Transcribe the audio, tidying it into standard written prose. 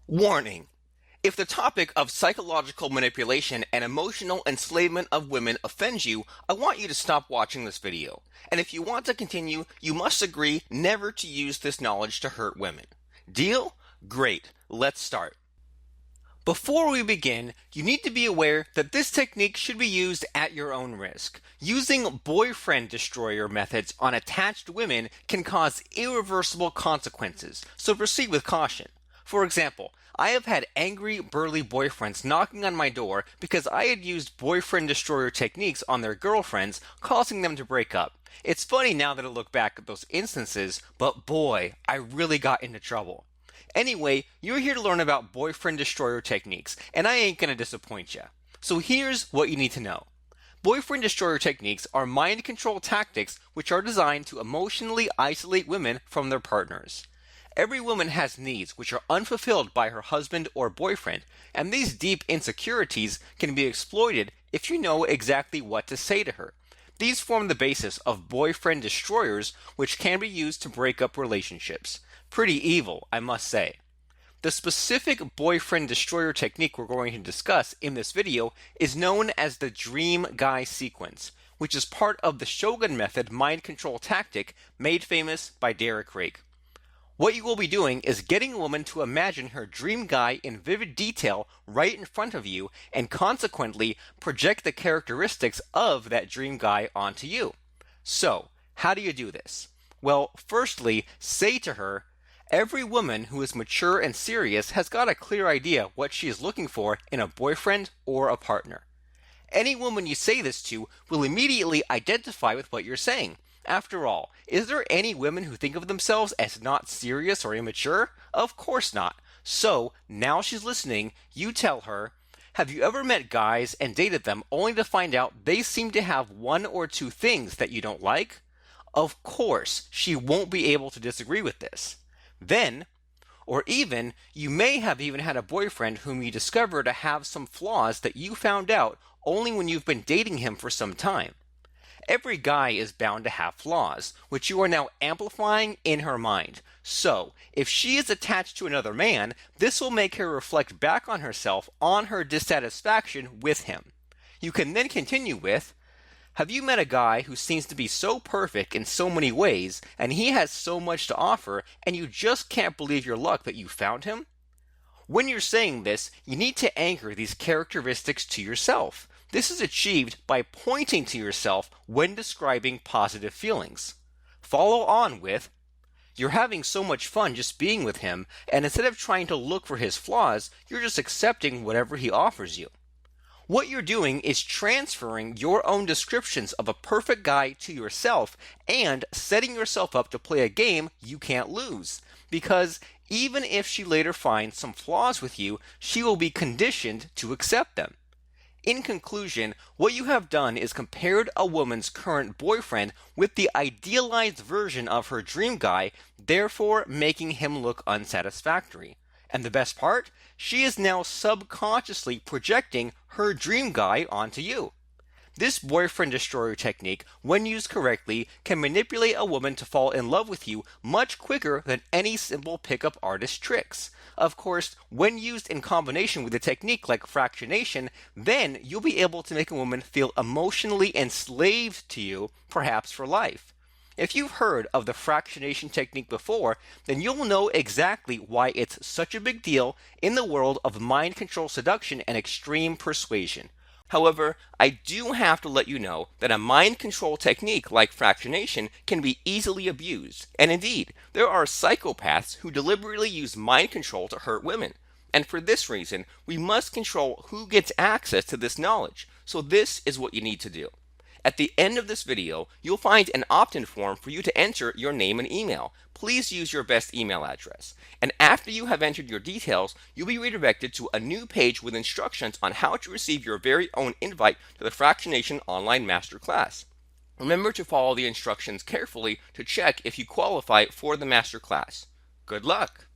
Warning: if the topic of psychological manipulation and emotional enslavement of women offends you, I want you to stop watching this video. And if you want to continue, you must agree never to use this knowledge to hurt women. Deal? Great. Let's start. Before we begin, you need to be aware that this technique should be used at your own risk. Using boyfriend destroyer methods on attached women can cause irreversible consequences, so proceed with caution. For example, I have had angry, burly boyfriends knocking on my door because I had used boyfriend destroyer techniques on their girlfriends, causing them to break up. It's funny now that I look back at those instances, but boy, I really got into trouble. Anyway, you're here to learn about boyfriend destroyer techniques, and I ain't gonna disappoint you. So here's what you need to know. Boyfriend destroyer techniques are mind control tactics which are designed to emotionally isolate women from their partners. Every woman has needs which are unfulfilled by her husband or boyfriend, and these deep insecurities can be exploited if you know exactly what to say to her. These form the basis of boyfriend destroyers, which can be used to break up relationships. Pretty evil, I must say. The specific boyfriend destroyer technique we're going to discuss in this video is known as the dream guy sequence, which is part of the Shogun Method mind control tactic made famous by Derek Rake. What you will be doing is getting a woman to imagine her dream guy in vivid detail right in front of you and consequently project the characteristics of that dream guy onto you. So, how do you do this? Well, firstly, say to her, every woman who is mature and serious has got a clear idea what she is looking for in a boyfriend or a partner. Any woman you say this to will immediately identify with what you're saying. After all, is there any women who think of themselves as not serious or immature? Of course not. So, now she's listening, you tell her, have you ever met guys and dated them only to find out they seem to have one or two things that you don't like? Of course, she won't be able to disagree with this. Then, or even, you may have even had a boyfriend whom you discover to have some flaws that you found out only when you've been dating him for some time. Every guy is bound to have flaws, which you are now amplifying in her mind. So, if she is attached to another man, this will make her reflect back on herself on her dissatisfaction with him. You can then continue with, have you met a guy who seems to be so perfect in so many ways, and he has so much to offer, and you just can't believe your luck that you found him? When you're saying this, you need to anchor these characteristics to yourself. This is achieved by pointing to yourself when describing positive feelings. Follow on with, you're having so much fun just being with him, and instead of trying to look for his flaws, you're just accepting whatever he offers you. What you're doing is transferring your own descriptions of a perfect guy to yourself and setting yourself up to play a game you can't lose. Because even if she later finds some flaws with you, she will be conditioned to accept them. In conclusion, what you have done is compared a woman's current boyfriend with the idealized version of her dream guy, therefore making him look unsatisfactory. And the best part? She is now subconsciously projecting her dream guy onto you. This boyfriend destroyer technique, when used correctly, can manipulate a woman to fall in love with you much quicker than any simple pickup artist tricks. Of course, when used in combination with a technique like fractionation, then you'll be able to make a woman feel emotionally enslaved to you, perhaps for life. If you've heard of the fractionation technique before, then you'll know exactly why it's such a big deal in the world of mind control seduction and extreme persuasion. However, I do have to let you know that a mind control technique like fractionation can be easily abused. And indeed, there are psychopaths who deliberately use mind control to hurt women. And for this reason, we must control who gets access to this knowledge. So this is what you need to do. At the end of this video, you'll find an opt-in form for you to enter your name and email. Please use your best email address. And after you have entered your details, you'll be redirected to a new page with instructions on how to receive your very own invite to the Fractionation Online Masterclass. Remember to follow the instructions carefully to check if you qualify for the masterclass. Good luck!